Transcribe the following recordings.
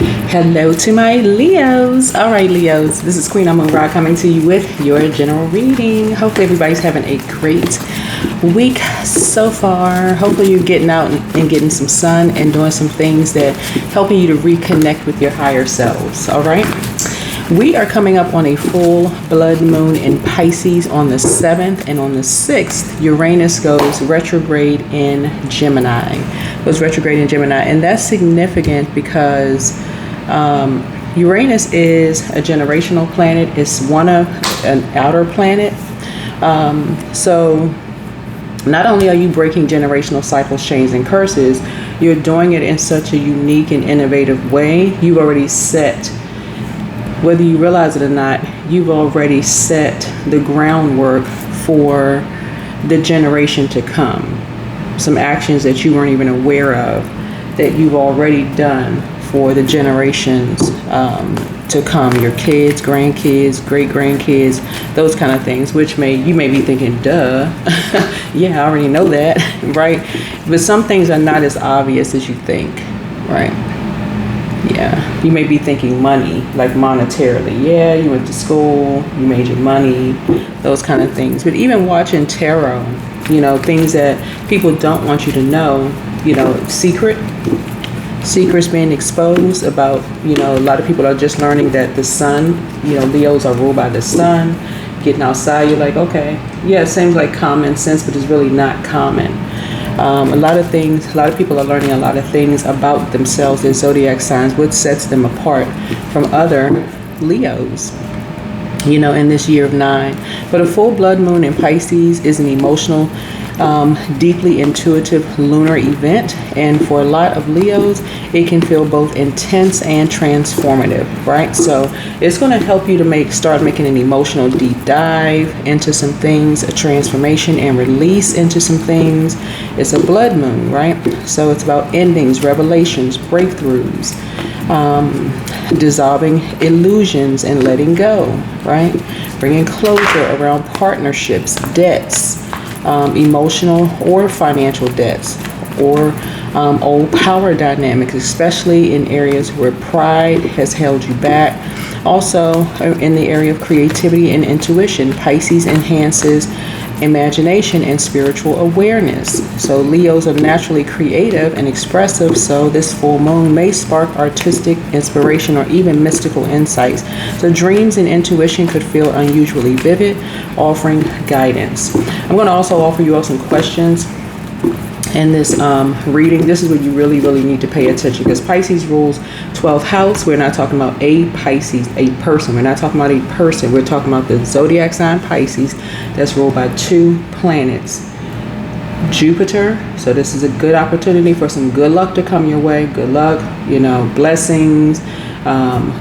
Hello to my Leos. All right, Leos, this is Queen Amun Ra coming to you with your general reading. Hopefully everybody's having a great week so far. Hopefully you're getting out and getting some sun and doing some things that helping you to reconnect with your higher selves. All right. We are coming up on a full blood moon in Pisces on the 7th, and on the 6th, Uranus goes retrograde in Gemini. And that's significant because Uranus is a generational planet. It's an outer planet. So not only are you breaking generational cycles, chains, and curses, you're doing it in such a unique and innovative way. You've already set, whether you realize it or not, you've already set the groundwork for the generation to come. Some actions that you weren't even aware of that you've already done for the generations to come, your kids, grandkids, great-grandkids, those kind of things, which you may be thinking, duh, yeah, I already know that, right? But some things are not as obvious as you think, right? Yeah, you may be thinking money, like monetarily. Yeah, you went to school, you made your money, those kind of things. But even watching tarot, things that people don't want you to know, secrets being exposed about, a lot of people are just learning that the sun, Leos are ruled by the sun. Getting outside, you're like, okay, yeah, it seems like common sense, but it's really not common. A lot of people are learning a lot of things about themselves, their zodiac signs, what sets them apart from other Leos, in this year of 9. But a full blood moon in Pisces is an emotional, deeply intuitive lunar event. And for a lot of Leos, it can feel both intense and transformative, right? So it's going to help you to start making an emotional deep dive into some things, a transformation and release into some things. It's a blood moon, right? So it's about endings, revelations, breakthroughs, dissolving illusions and letting go, right? Bringing closure around partnerships, debts, emotional or financial debts, or old power dynamics, especially in areas where pride has held you back. Also, in the area of creativity and intuition, Pisces enhances imagination and spiritual awareness. So Leos are naturally creative and expressive, so this full moon may spark artistic inspiration or even mystical insights. So dreams and intuition could feel unusually vivid, offering guidance. I'm going to also offer you all some questions in this reading. This is where you really, really need to pay attention, because Pisces rules 12th house. We're not talking about a Pisces, a person. We're not talking about a person. We're talking about the zodiac sign Pisces that's ruled by 2 planets. Jupiter. So this is a good opportunity for some good luck to come your way. Good luck, blessings,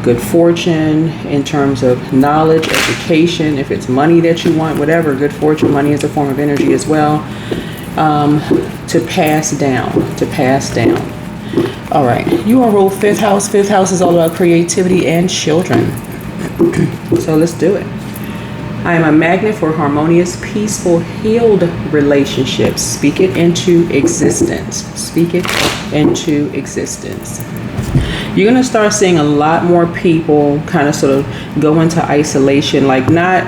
good fortune in terms of knowledge, education. If it's money that you want, whatever, good fortune. Money is a form of energy as well. To pass down. All right, you are ruled 5th house. 5th house is all about creativity and children. So let's do it. I am a magnet for harmonious, peaceful, healed relationships. Speak it into existence. You're going to start seeing a lot more people kind of sort of go into isolation, like not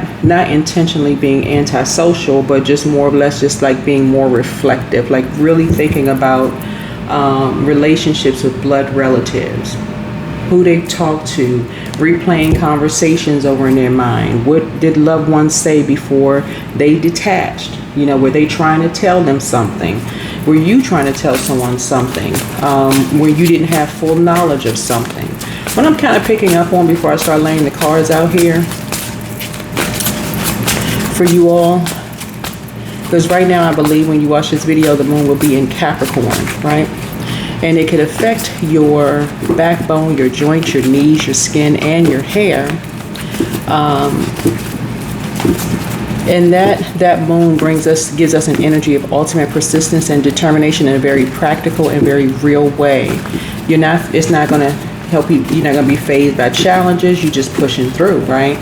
intentionally being antisocial, but just more or less just like being more reflective, like really thinking about relationships with blood relatives, who they talk to, replaying conversations over in their mind. What did loved ones say before they detached? Were they trying to tell them something? Were you trying to tell someone something where you didn't have full knowledge of something? What I'm kind of picking up on before I start laying the cards out here for you all, because right now I believe when you watch this video, the moon will be in Capricorn, right? And it could affect your backbone, your joints, your knees, your skin, and your hair. And that moon gives us an energy of ultimate persistence and determination in a very practical and very real way. It's not going to help you. You're not going to be phased by challenges. You're just pushing through, right?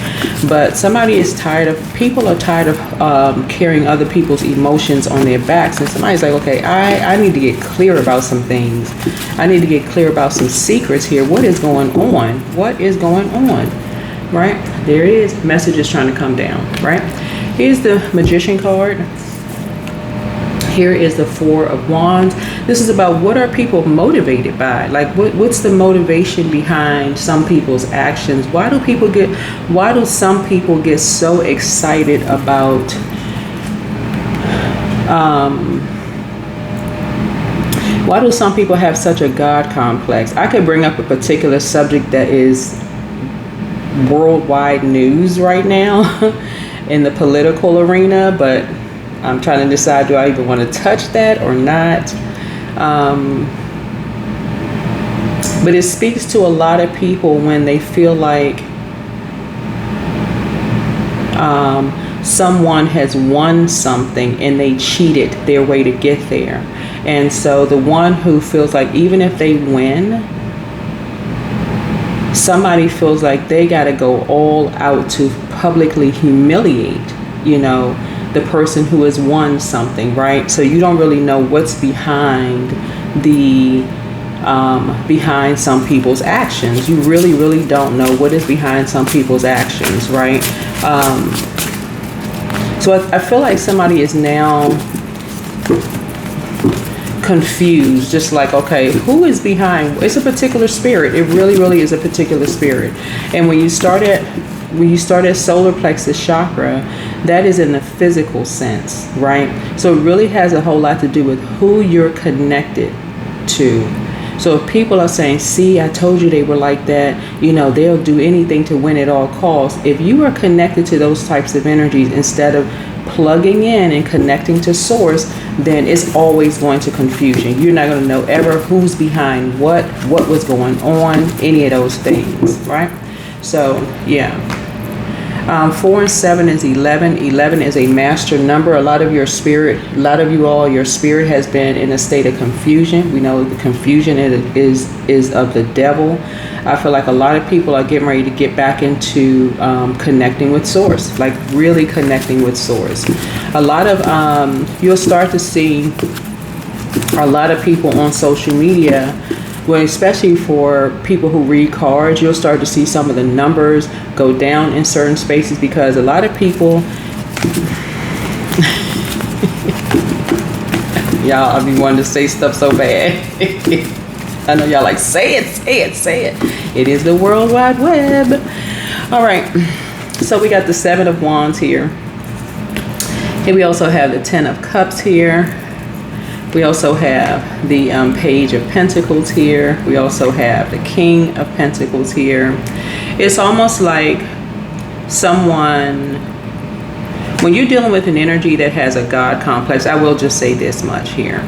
But somebody is tired of, people are tired of carrying other people's emotions on their backs. And somebody's like, okay, I need to get clear about some things. I need to get clear about some secrets here. What is going on? What is going on? Right? There it is. Message is trying to come down, right? Here's the Magician card. Here is the Four of Wands. This is about what are people motivated by? Like what's the motivation behind some people's actions? Why do some people get so excited about why do some people have such a God complex? I could bring up a particular subject that is worldwide news right now in the political arena, but I'm trying to decide, do I even want to touch that or not? But it speaks to a lot of people when they feel like someone has won something and they cheated their way to get there. And so the one who feels like even if they win, somebody feels like they got to go all out to publicly humiliate, the person who has won something, right? So you don't really know what's behind behind some people's actions. You really don't know what is behind some people's actions, right? So I feel like somebody is now confused, just like, okay, who is behind? It's a particular spirit. It really is a particular spirit. And when you start at solar plexus chakra, that is in the physical sense, right? So it really has a whole lot to do with who you're connected to. So if people are saying, see, I told you they were like that, they'll do anything to win at all costs. If you are connected to those types of energies instead of plugging in and connecting to source, then it's always going to confusion. You're not going to know ever who's behind what was going on, any of those things, right? So, yeah. 4 and 7 is 11. 11 is a master number. A lot of your spirit has been in a state of confusion. We know the confusion is of the devil. I feel like a lot of people are getting ready to get back into connecting with source, like really connecting with source. A lot of, you'll start to see a lot of people on social media, well, especially for people who read cards, you'll start to see some of the numbers go down in certain spaces because a lot of people, y'all, I be wanting to say stuff so bad. I know y'all like, say it. It is the World Wide Web. All right, so we got the 7 of Wands here. Here we also have the 10 of Cups here. We also have the Page of Pentacles here. We also have the King of Pentacles here. It's almost like someone, when you're dealing with an energy that has a God complex, I will just say this much here.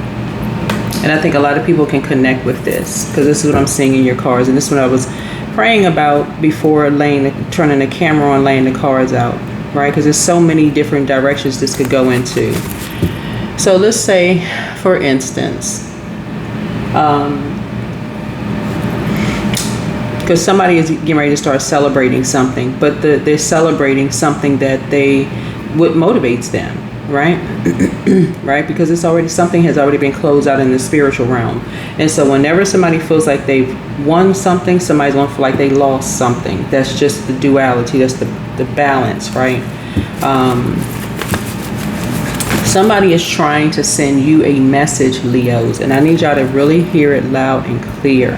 And I think a lot of people can connect with this because this is what I'm seeing in your cards. And this is what I was praying about before turning the camera on, laying the cards out, right? Because there's so many different directions this could go into. So let's say, for instance, because somebody is getting ready to start celebrating something, but they're celebrating something that what motivates them, right? Right? Because something has already been closed out in the spiritual realm. And so whenever somebody feels like they've won something, somebody's going to feel like they lost something. That's just the duality. That's the balance, right? Somebody is trying to send you a message, Leos, and I need y'all to really hear it loud and clear.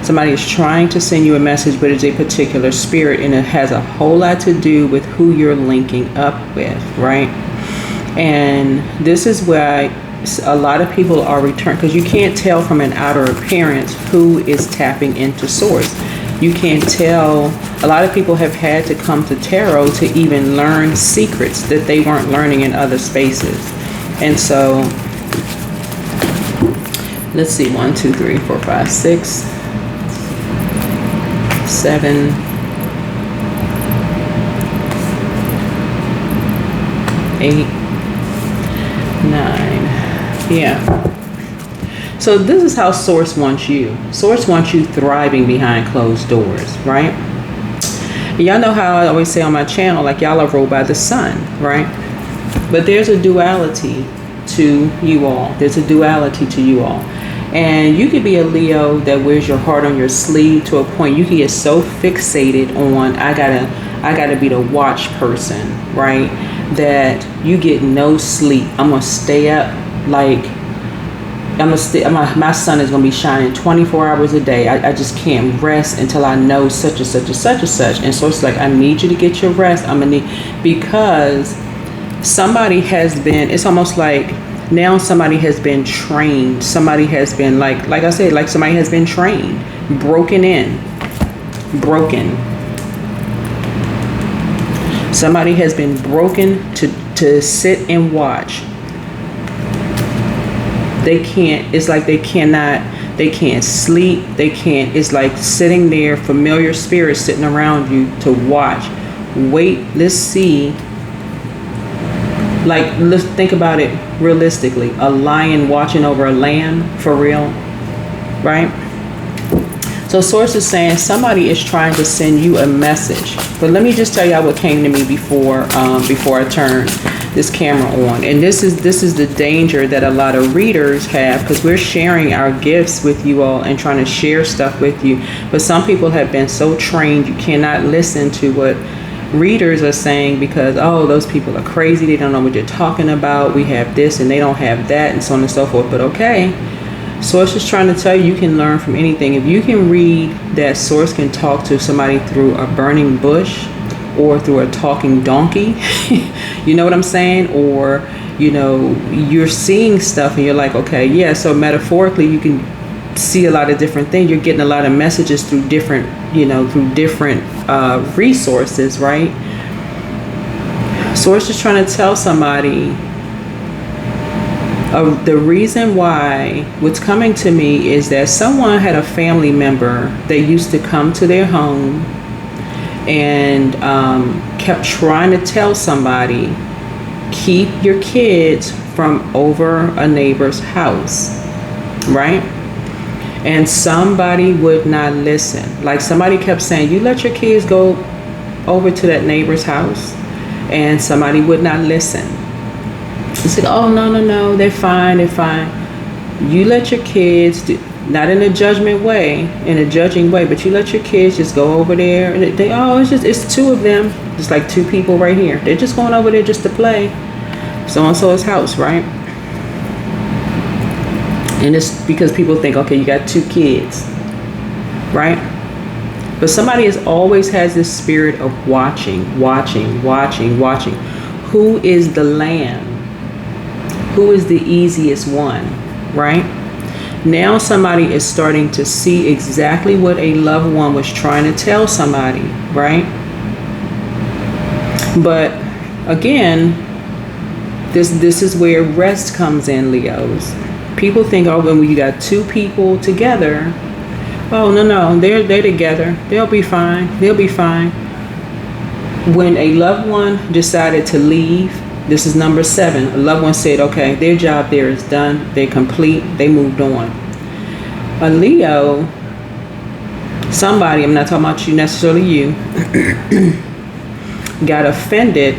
Somebody is trying to send you a message, but it's a particular spirit, and it has a whole lot to do with who you're linking up with, right? And this is why a lot of people are returned, because you can't tell from an outer appearance who is tapping into source. You can't tell. A lot of people have had to come to tarot to even learn secrets that they weren't learning in other spaces. And so let's see, 1, 2, 3, 4, 5, 6, 7, 8, 9. Yeah. So this is how Source wants you. Source wants you thriving behind closed doors, right? Y'all know how I always say on my channel, like y'all are ruled by the sun, right? But there's a duality to you all. There's a duality to you all. And you could be a Leo that wears your heart on your sleeve to a point you can get so fixated on, I gotta be the watch person, right? That you get no sleep. I'm gonna stay up, like my sun is gonna be shining 24 hours a day. I just can't rest until I know such and such and such and such. And so it's like, I need you to get your rest. Because somebody has been, it's almost like now somebody has been trained. Somebody has been like I said, like somebody has been trained, broken. Somebody has been broken to sit and watch. They can't, it's like they can't sleep. It's like sitting there, familiar spirits sitting around you to watch. Wait, let's see. Like, let's think about it realistically. A lion watching over a lamb, for real, right? So Source is saying somebody is trying to send you a message. But let me just tell y'all what came to me before I turned this camera on. And this is the danger that a lot of readers have, because we're sharing our gifts with you all and trying to share stuff with you. But some people have been so trained you cannot listen to what readers are saying because, oh, those people are crazy. They don't know what you're talking about. We have this and they don't have that, and so on and so forth. But okay. Source is trying to tell you can learn from anything. If you can read that Source can talk to somebody through a burning bush or through a talking donkey, you know what I'm saying? Or, you know, you're seeing stuff and you're like, okay, yeah. So metaphorically, you can see a lot of different things. You're getting a lot of messages through different, resources, right? Source is trying to tell somebody the reason why what's coming to me is that someone had a family member that used to come to their home and kept trying to tell somebody, keep your kids from over a neighbor's house, right? And somebody would not listen. Like somebody kept saying, you let your kids go over to that neighbor's house, and somebody would not listen. He said, oh, no, they're fine. You let your kids, not in a judging way, but you let your kids just go over there. And it's two of them, just like two people right here. They're just going over there just to play so-and-so's house, right? And it's because people think, okay, you got two kids, right? But somebody always has this spirit of watching. Who is the lamb? Who is the easiest one, right? Now somebody is starting to see exactly what a loved one was trying to tell somebody, right? But again, this is where rest comes in, Leos. People think, oh, when you got two people together, oh, no, they're together. They'll be fine. When a loved one decided to leave, this is number 7. A loved one said, okay, their job there is done. They're complete. They moved on. A Leo, somebody, I'm not talking about you necessarily, you, got offended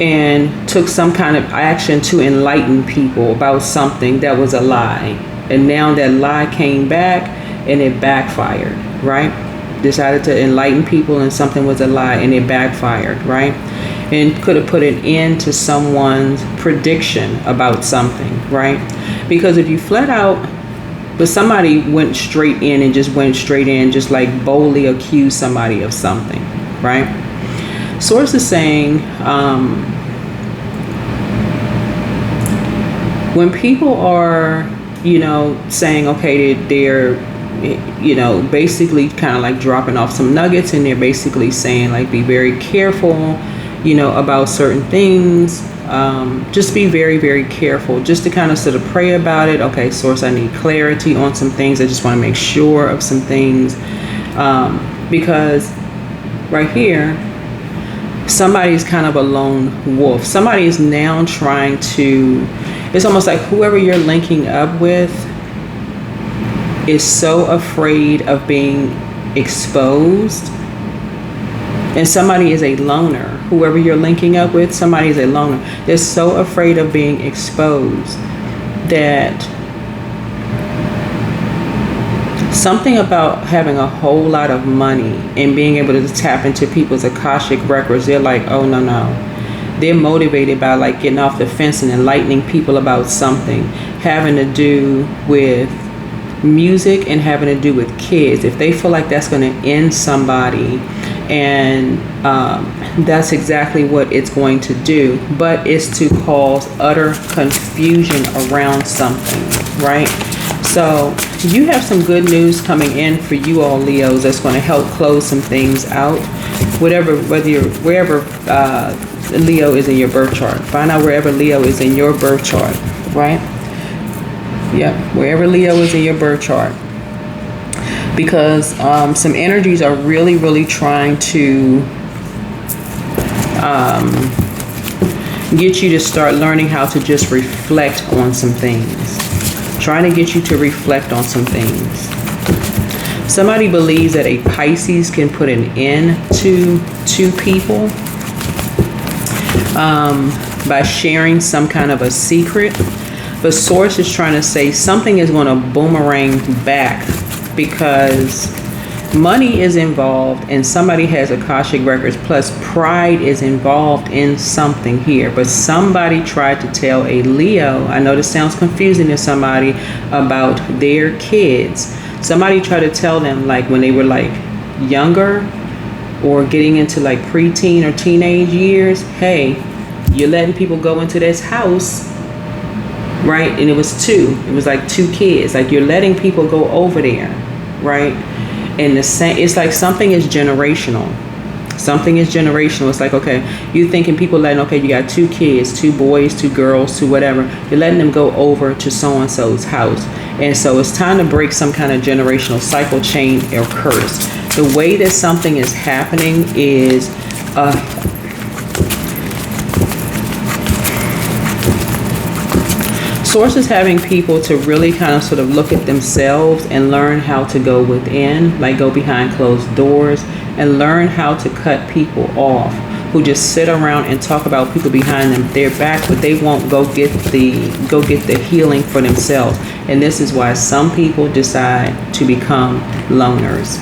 and took some kind of action to enlighten people about something that was a lie. And now that lie came back and it backfired, right? Decided to enlighten people and something was a lie and it backfired, right? And could have put an end to someone's prediction about something, right? Because if you flat out, but somebody went straight in, just like boldly accused somebody of something, right? Source is saying, when people are, saying, okay, they're, basically kind of like dropping off some nuggets, and they're basically saying like, be very careful, about certain things. Just be very, very careful, just to kind of sort of pray about it. Okay, Source, I need clarity on some things. I just want to make sure of some things. Because right here, somebody's kind of a lone wolf. Somebody is now trying to, it's almost like whoever you're linking up with, is so afraid of being exposed. And somebody is a loner. Whoever you're linking up with, somebody is a loner. They're so afraid of being exposed that something about having a whole lot of money and being able to tap into people's Akashic records, they're like, oh, no. They're motivated by like getting off the fence and enlightening people about something having to do with music and having to do with kids. If they feel like that's going to end somebody, and that's exactly what it's going to do, but it's to cause utter confusion around something, right? So you have some good news coming in for you all Leos that's going to help close some things out. Wherever Leo is in your birth chart. Find out wherever Leo is in your birth chart, right? Yep, wherever Leo is in your birth chart. Because some energies are really, really trying to get you to start learning how to just reflect on some things. Trying to get you to reflect on some things. Somebody believes that a Pisces can put an end to two people by sharing some kind of a secret. But Source is trying to say something is going to boomerang back because money is involved and somebody has Akashic records, plus pride is involved in something here. But somebody tried to tell a Leo, I know this sounds confusing to somebody, about their kids. Somebody tried to tell them, like when they were like younger or getting into like preteen or teenage years, hey, you're letting people go into this house, right? And it was like two kids, like you're letting people go over there, right? And the same, it's like something is generational. Something is generational. It's like, okay, you thinking people letting, okay, you got two kids, two boys, two girls, two whatever. You're letting them go over to so-and-so's house. And so it's time to break some kind of generational cycle, chain, or curse. The way that something is happening is Source is having people to really kind of sort of look at themselves and learn how to go within, like go behind closed doors, and learn how to cut people off who just sit around and talk about people behind their back, but they won't go get the healing for themselves. And this is why some people decide to become loners.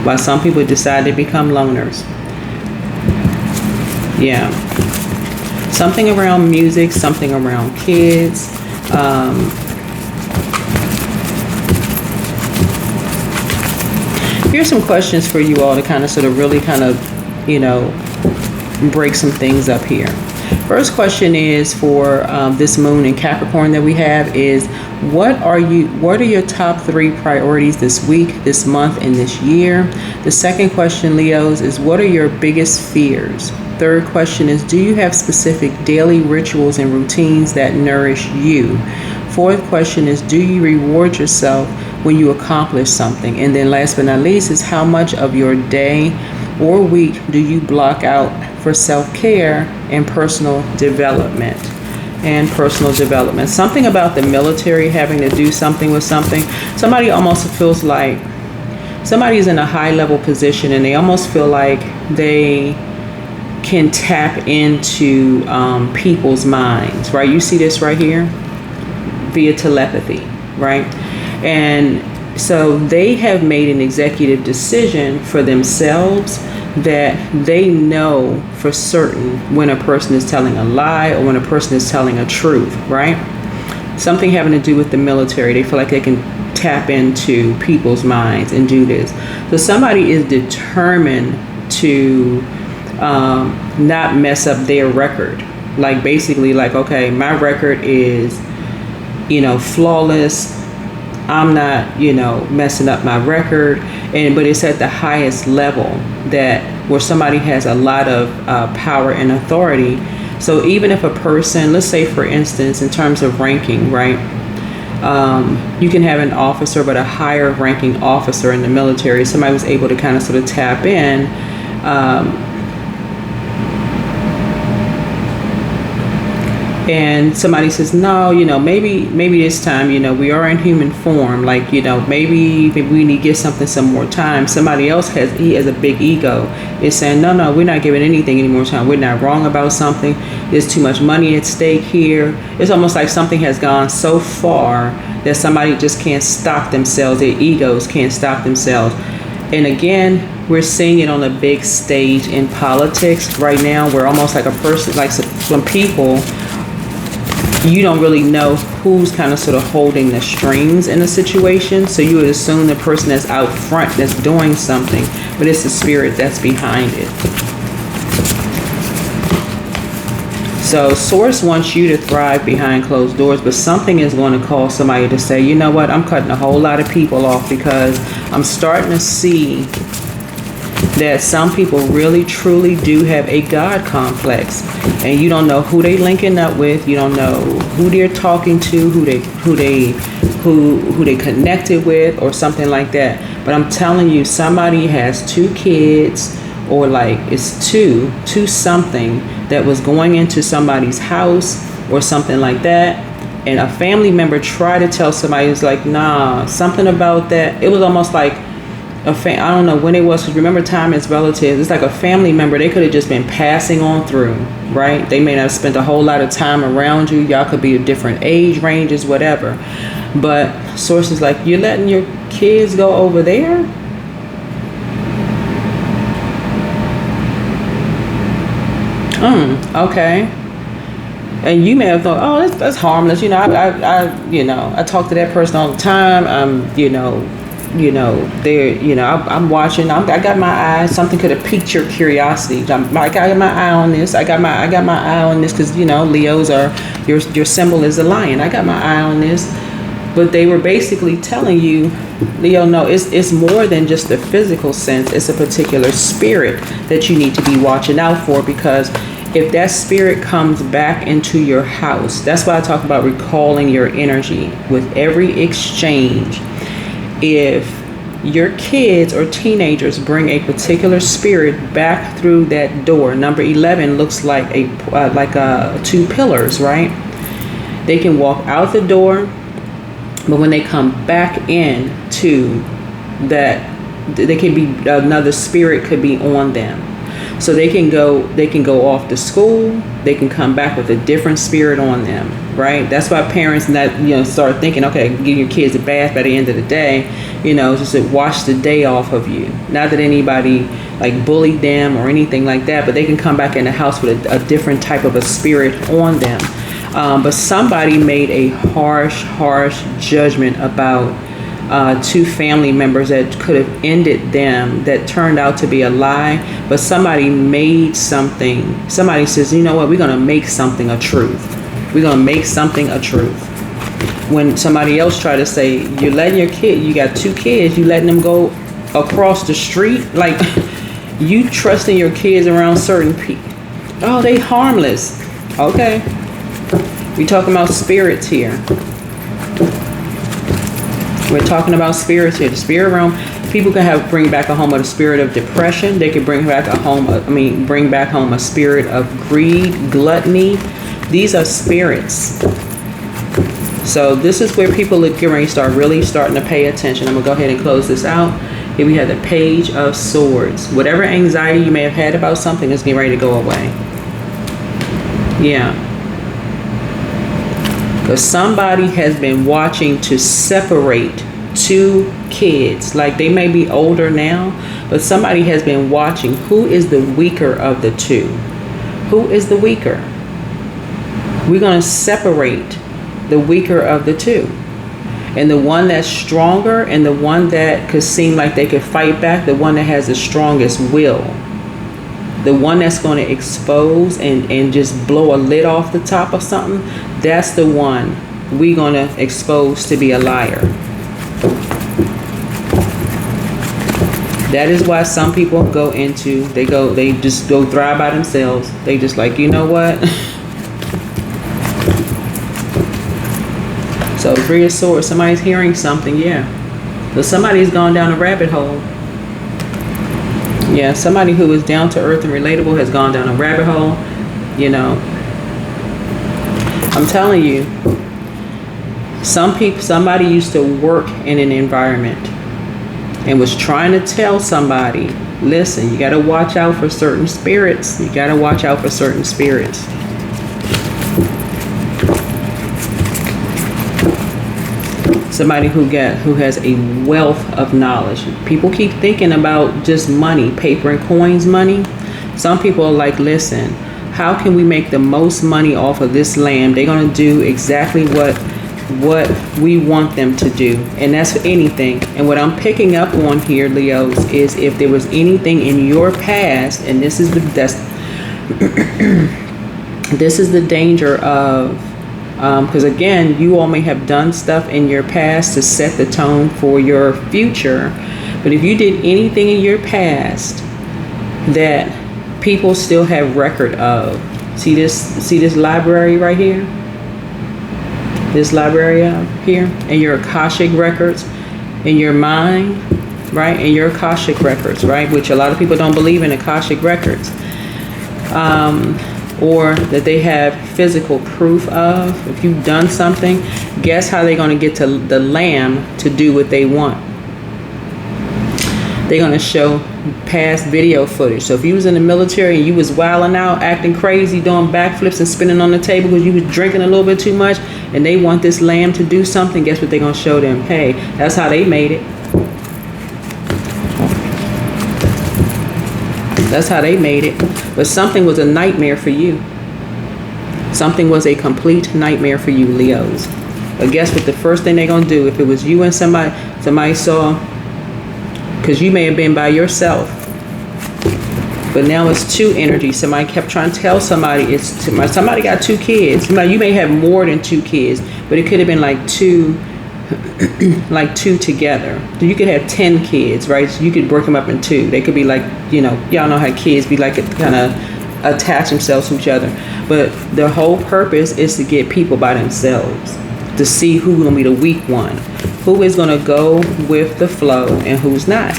Why some people decide to become loners. Yeah. Something around music, something around kids. Here's some questions for you all to kind of sort of really kind of, break some things up here. First question is for this moon in Capricorn that we have is, what are your top 3 priorities this week, this month, and this year? The second question, Leos, is what are your biggest fears? Third question is, do you have specific daily rituals and routines that nourish you? Fourth question is, do you reward yourself when you accomplish something? And then last but not least is, how much of your day or week do you block out for self-care and personal development? Something about the military having to do something with something. Somebody almost feels like somebody's in a high level position and they almost feel like they can tap into people's minds, right? You see this right here via telepathy, right? And so they have made an executive decision for themselves that they know for certain when a person is telling a lie or when a person is telling a truth, right? Something having to do with the military. They feel like they can tap into people's minds and do this. So somebody is determined to not mess up their record. Like basically like, okay, my record is, flawless. I'm not, messing up my record. But it's at the highest level where somebody has a lot of power and authority. So even if a person, let's say for instance, in terms of ranking, right? You can have an officer, but a higher ranking officer in the military, somebody was able to kind of sort of tap in. And somebody says, no, maybe this time, we are in human form, like, maybe we need to give something some more time. Somebody else has a big ego, is saying, no, we're not giving anything any more time. We're not wrong about something. There's too much money at stake here. It's almost like something has gone so far that somebody just can't stop themselves. Their egos can't stop themselves. And again, we're seeing it on a big stage in politics right now, where almost like a person, like some people, you don't really know who's kind of sort of holding the strings in a situation. So you would assume the person that's out front that's doing something, but it's the spirit that's behind it. So Source wants you to thrive behind closed doors, but something is going to cause somebody to say, you know what, I'm cutting a whole lot of people off, because I'm starting to see that some people really truly do have a God complex, and you don't know who they linking up with, you don't know who they're talking to, who they connected with, or something like that. But I'm telling you, somebody has 2 kids, or like it's two something, that was going into somebody's house or something like that, and a family member tried to tell somebody, it's like, nah, something about that. It was almost like I don't know when it was, because remember, time is relative. It's like a family member, they could have just been passing on through, right? They may not have spent a whole lot of time around you. Y'all could be of different age ranges, whatever. But Source is like, you're letting your kids go over there? Okay. And you may have thought, oh, that's harmless. I talk to that person all the time. I'm watching. I got my eye. Something could have piqued your curiosity. I got my eye on this. I got my eye on this, because Leos are your symbol is a lion. I got my eye on this. But they were basically telling you, Leo, no, it's more than just the physical sense. It's a particular spirit that you need to be watching out for, because if that spirit comes back into your house, that's why I talk about recalling your energy with every exchange. If your kids or teenagers bring a particular spirit back through that door, number 11 looks like 2 pillars, right? They can walk out the door, but when they come back in to that, they can be, another spirit could be on them. So they can go off to school, they can come back with a different spirit on them, right? That's why parents start thinking, okay, give your kids a bath by the end of the day, just to wash the day off of you. Not that anybody like bullied them or anything like that, but they can come back in the house with a different type of a spirit on them. But somebody made a harsh judgment about 2 family members that could have ended them, that turned out to be a lie. But somebody made something. Somebody says, you know what, we're going to make something a truth. We're going to make something a truth. When somebody else tried to say, you're letting your kid, you got 2 kids, you letting them go across the street, like you trusting your kids around certain people. Oh, they harmless. Okay. We're talking about spirits here. We're talking about spirits here. The spirit realm, people can bring back a home of the spirit of depression. They can bring back bring back home a spirit of greed, gluttony. These are spirits. So this is where people are getting ready to starting to pay attention. I'm gonna go ahead and close this out. Here we have the Page of Swords. Whatever anxiety you may have had about something is getting ready to go away. Yeah. Because somebody has been watching to separate 2 kids. Like, they may be older now, but somebody has been watching. Who is the weaker of the 2? Who is the weaker? We're going to separate the weaker of the 2. And the one that's stronger, and the one that could seem like they could fight back, the one that has the strongest will. The one that's going to expose and just blow a lid off the top of something, that's the one we're going to expose to be a liar. That is why some people they just go thrive by themselves. They just like, you know what? So 3 of Swords, somebody's hearing something, yeah. So somebody's gone down a rabbit hole. Yeah, somebody who is down to earth and relatable has gone down a rabbit hole, I'm telling you, somebody used to work in an environment and was trying to tell somebody, listen, you got to watch out for certain spirits. You got to watch out for certain spirits. Somebody who has a wealth of knowledge. People keep thinking about just money, paper and coins money. Some people are like, listen, how can we make the most money off of this land? They're going to do exactly what we want them to do, and that's for anything. And what I'm picking up on here, Leos, is if there was anything in your past, and this is the this is the danger of, because again, you all may have done stuff in your past to set the tone for your future, but if you did anything in your past that people still have record of, see this library right here, this library out here, and your Akashic records in your mind, right? And your Akashic records, right? Which a lot of people don't believe in Akashic records, or that they have physical proof of. If you've done something, guess how they're going to get to the lamb to do what they want? They're going to show past video footage. So if you was in the military and you was wilding out, acting crazy, doing backflips and spinning on the table because you was drinking a little bit too much, and they want this lamb to do something, guess what they're going to show them? Hey, that's how they made it. That's how they made it. But something was a nightmare for you. Something was a complete nightmare for you, Leos. But guess what? The first thing they're going to do, if it was you and somebody saw, because you may have been by yourself, but now it's two energies. Somebody kept trying to tell somebody somebody got two kids. You may have more than two kids, but it could have been like two together. So you could have 10 kids, right? So you could break them up in two. They could be like, y'all know how kids be like, kind of attach themselves to each other. But the whole purpose is to get people by themselves, to see who's going to be the weak one, who is going to go with the flow and who's not.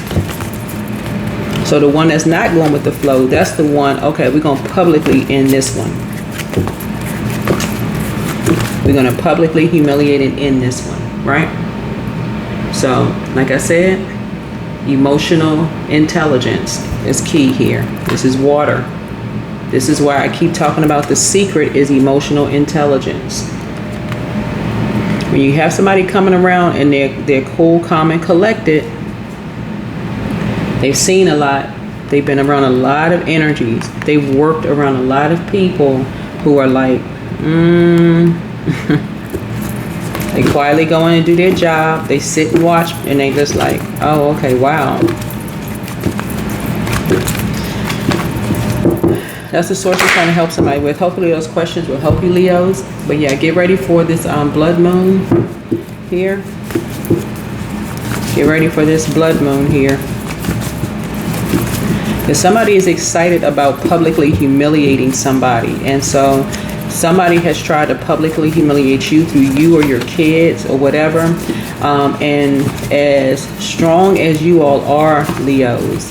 So the one that's not going with the flow, that's the one, okay, we're going to publicly end this one. We're going to publicly humiliate and end this one, right? So, like I said, emotional intelligence is key here. This is water. This is why I keep talking about the secret is emotional intelligence. When you have somebody coming around and they're cool, calm, and collected, they've seen a lot. They've been around a lot of energies. They've worked around a lot of people who are like, they quietly go in and do their job. They sit and watch, and they just like, oh, okay, wow. That's the source we're trying to help somebody with. Hopefully those questions will help you, Leos. But yeah, get ready for this blood moon here. Get ready for this blood moon here. Because somebody is excited about publicly humiliating somebody. And so somebody has tried to publicly humiliate you through you or your kids or whatever. And as strong as you all are, Leos,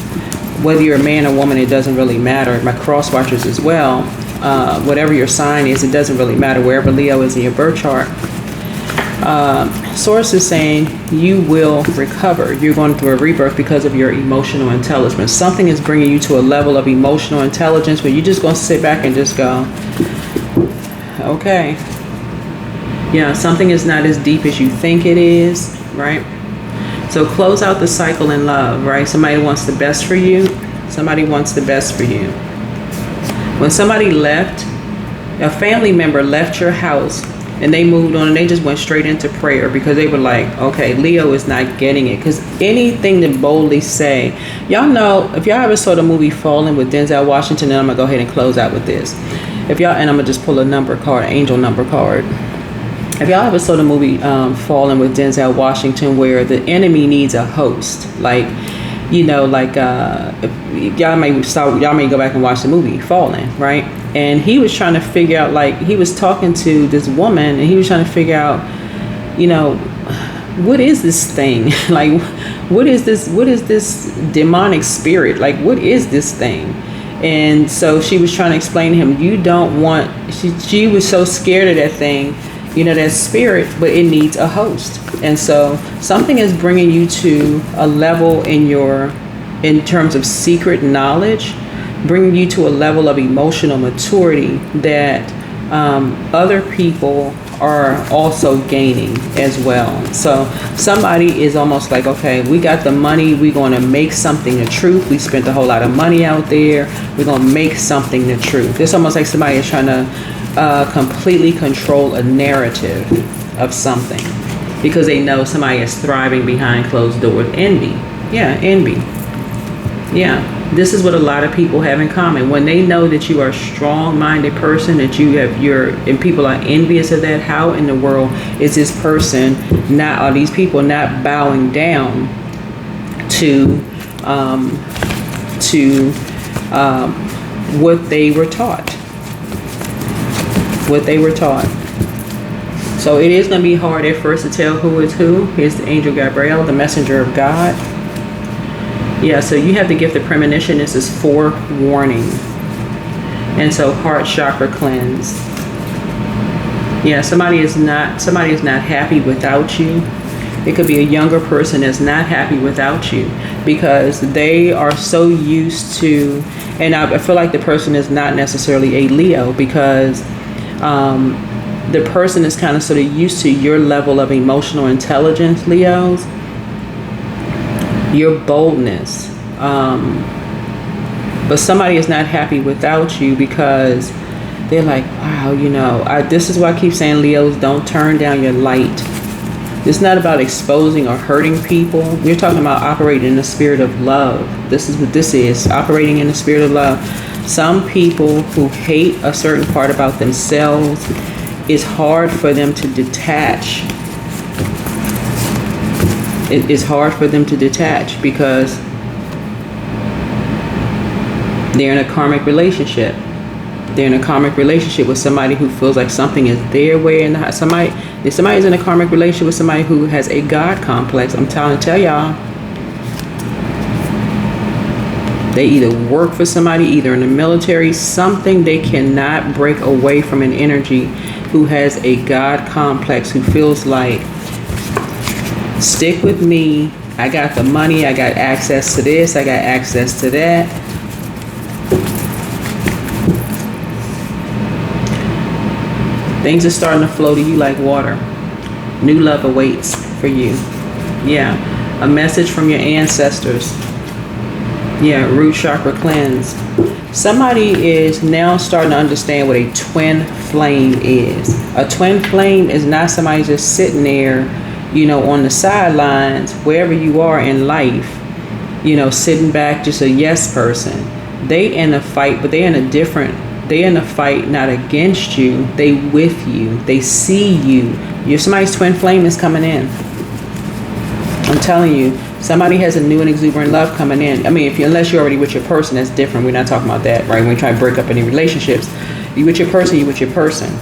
whether you're a man or woman, it doesn't really matter. My cross watchers as well. Whatever your sign is, it doesn't really matter. Wherever Leo is in your birth chart. Source is saying you will recover. You're going through a rebirth because of your emotional intelligence. Something is bringing you to a level of emotional intelligence where you're just going to sit back and just go, okay. Yeah, something is not as deep as you think it is, right? So close out the cycle in love, right? Somebody wants the best for you. Somebody wants the best for you. When somebody left, a family member left your house and they moved on and they just went straight into prayer because they were like, okay, Leo is not getting it. Because anything to boldly say, y'all know, if y'all ever saw the movie Fallen with Denzel Washington, then I'm going to go ahead and close out with this. And I'm going to just pull a number card, angel number card. If y'all ever saw the movie Fallen with Denzel Washington, where the enemy needs a host, like, y'all may go back and watch the movie Fallen, right? And he was trying to figure out, like, he was talking to this woman, and he was trying to figure out, what is this thing? Like, what is this demonic spirit? Like, what is this thing? And so she was trying to explain to him, you don't want, she was so scared of that thing, you know, that spirit, but it needs a host. And so something is bringing you to a level in terms of secret knowledge, bringing you to a level of emotional maturity that other people are also gaining as well. So somebody is almost like, okay, we got the money, we're going to make something the truth. We spent a whole lot of money out there, we're going to make something the truth. It's almost like somebody is trying to completely control a narrative of something because they know somebody is thriving behind closed doors. Envy. Yeah, envy. Yeah. This is what a lot of people have in common. When they know that you are a strong-minded person, that you have and people are envious of that, how in the world is this person not, are these people not bowing down to what they were taught? What they were taught. So it is going to be hard at first to tell who is who. Here's the angel Gabriel, the messenger of God. Yeah, so you have the gift of premonition. This is forewarning. And so heart chakra cleanse. Yeah, somebody is not happy without you. It could be a younger person that's not happy without you because they are so used to, and I feel like the person is not necessarily a Leo because the person is kind of sort of used to your level of emotional intelligence, Leos. Your boldness, but somebody is not happy without you because they're like, wow, you know, this is why I keep saying, Leos, don't turn down your light. It's not about exposing or hurting people. We're talking about operating in the spirit of love. This is what this is, operating in the spirit of love. Some people who hate a certain part about themselves, it's hard for them to detach. It's hard for them to detach because they're in a karmic relationship. They're in a karmic relationship with somebody who feels like something is their way, and somebody's in a karmic relationship with somebody who has a God complex. I'm trying to tell y'all, they either work for somebody, either in the military, something. They cannot break away from an energy who has a God complex, who feels like, stick with me, I got the money, I got access to this, I got access to that. Things are starting to flow to you like water. New love awaits for you. Yeah, a message from your ancestors. Yeah, root chakra cleanse. Somebody is now starting to understand what a twin flame is. A twin flame is not somebody just sitting there, you know, on the sidelines, wherever you are in life, you know, sitting back, just a yes person. They in a fight, but they in a fight not against you, they with you, they see you. Somebody's twin flame is coming in. I'm telling you, somebody has a new and exuberant love coming in. I mean, unless you're already with your person, that's different. We're not talking about that, right? When we try to break up any relationships, you with your person,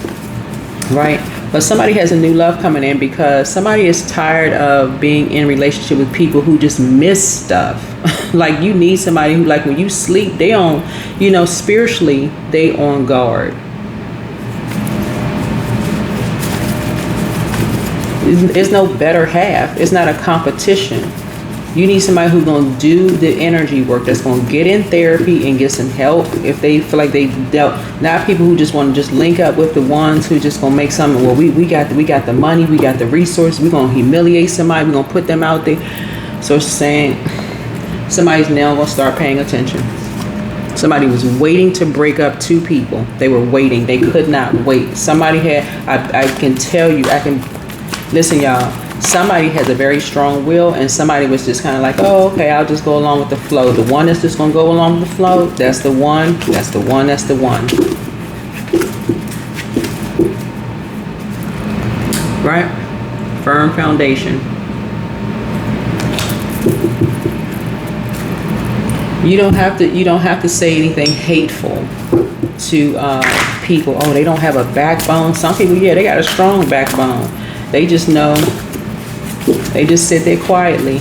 right? But somebody has a new love coming in because somebody is tired of being in relationship with people who just miss stuff. Like, you need somebody who, like, when you sleep, they on, you know, spiritually, they on guard. There's no better half. It's not a competition. You need somebody who's going to do the energy work, that's going to get in therapy and get some help if they feel like they dealt. Not people who just want to just link up with the ones who just going to make something. Well, we got the money, we got the resources, we're going to humiliate somebody, we're going to put them out there. So it's saying somebody's now going to start paying attention. Somebody was waiting to break up two people. They were waiting. They could not wait. Somebody had, I can tell you, listen, y'all. Somebody has a very strong will, and somebody was just kind of like, oh, okay, I'll just go along with the flow. The one that's just going to go along with the flow, that's the one, that's the one, that's the one. Right? Firm foundation. You don't have to say anything hateful to people. Oh, they don't have a backbone. Some people, yeah, they got a strong backbone. They just know They just sit there quietly.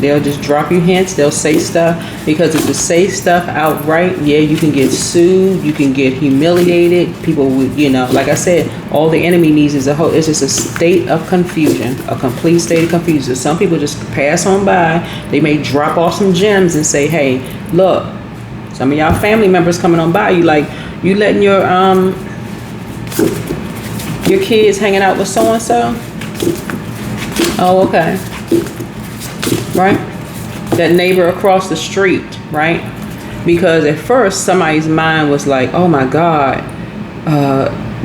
They'll just drop you hints. They'll say stuff, because if you say stuff outright, yeah, you can get sued. You can get humiliated. People would, you know, like I said, all the enemy needs is it's just a state of confusion, a complete state of confusion. Some people just pass on by. They may drop off some gems and say, hey, look, some of y'all family members coming on by, you like, you letting your kids hanging out with so-and-so? Oh, okay. Right? That neighbor across the street, right? Because at first somebody's mind was like, oh my God,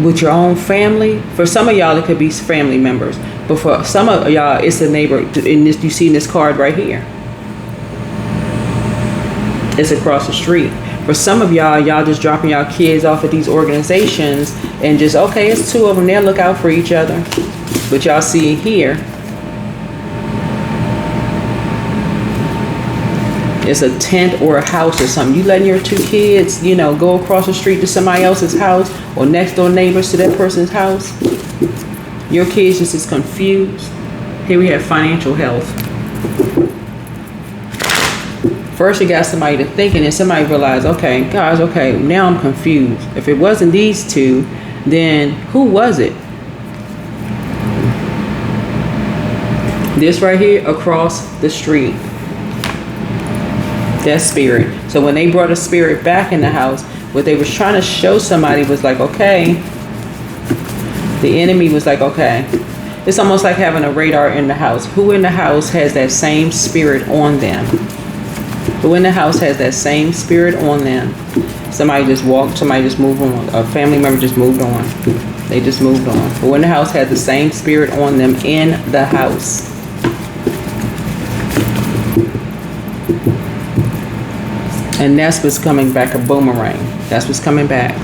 with your own family? For some of y'all, it could be family members. But for some of y'all, it's a neighbor. In this, you see in this card right here. It's across the street. For some of y'all just dropping y'all kids off at these organizations and just, okay, it's two of them. They'll look out for each other. But y'all see here, it's a tent or a house or something. You letting your two kids, you know, go across the street to somebody else's house or next door neighbors to that person's house. Your kids just is confused. Here we have financial health. First you got somebody to think, and then somebody realized, okay, guys, okay, now I'm confused. If it wasn't these two, then who was it? This right here across the street. That spirit. So when they brought a spirit back in the house, what they was trying to show somebody was like, okay, the enemy was like, okay, it's almost like having a radar in the house. Who in the house has that same spirit on them? Who in the house has that same spirit on them? Somebody just walked, somebody just moved on. A family member just moved on. They just moved on. Who in the house has the same spirit on them in the house? And that's what's coming back, a boomerang. That's what's coming back.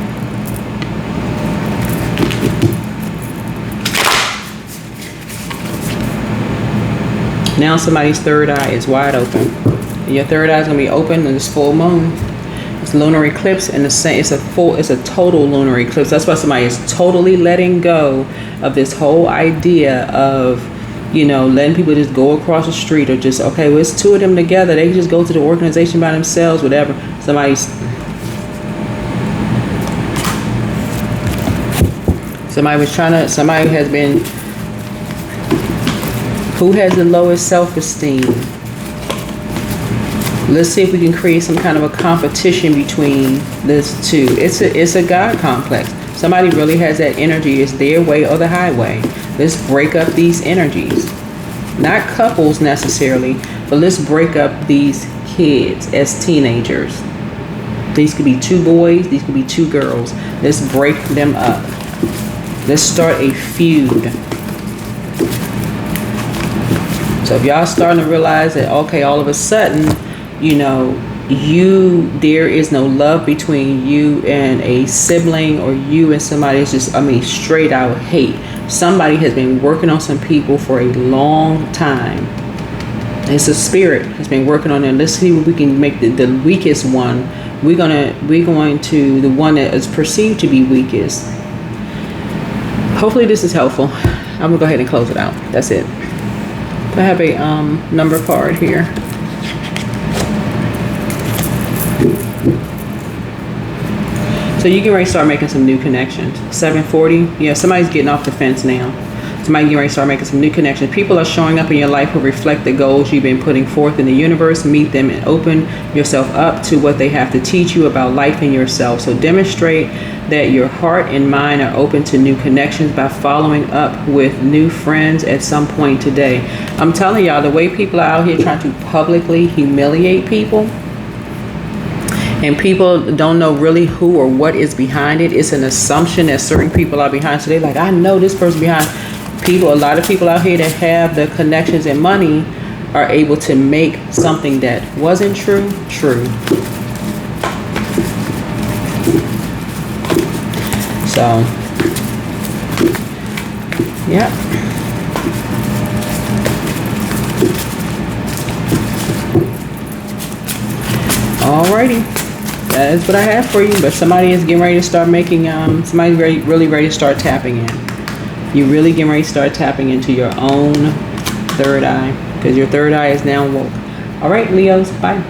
Now somebody's third eye is wide open. Your third eye is going to be open in this full moon. It's lunar eclipse, and it's a total lunar eclipse. That's why somebody is totally letting go of this whole idea of, you know, letting people just go across the street, or just, okay, well, it's two of them together. They can just go to the organization by themselves, whatever. Somebody has been, who has the lowest self-esteem? Let's see if we can create some kind of a competition between this two. It's a God complex. Somebody really has that energy. It's their way or the highway. Let's break up these energies. Not couples necessarily, but let's break up these kids as teenagers. These could be two boys. These could be two girls. Let's break them up. Let's start a feud. So if y'all starting to realize that, okay, all of a sudden, you know, there is no love between you and a sibling, or you and somebody. It's just, I mean, straight out hate. Somebody has been working on some people for a long time. It's a spirit has been working on them. Let's see what we can make the weakest one. We're going to the one that is perceived to be weakest. Hopefully this is helpful. I'm gonna go ahead and close it out. That's it. I have a number card here. So you can ready to start making some new connections. 740. Yeah, somebody's getting off the fence now. Somebody getting ready to start making some new connections. People are showing up in your life who reflect the goals you've been putting forth in the universe. Meet them and open yourself up to what they have to teach you about life and yourself. So demonstrate that your heart and mind are open to new connections by following up with new friends at some point today. I'm telling y'all, the way people are out here trying to publicly humiliate people, and people don't know really who or what is behind it. It's an assumption that certain people are behind. So they're like, I know this person behind. People, a lot of people out here that have the connections and money are able to make something that wasn't true. So, yeah. Alrighty. That is what I have for you. But somebody is getting ready to start making, somebody's really ready to start tapping in. You really getting ready to start tapping into your own third eye, because your third eye is now woke. All right, Leos, bye.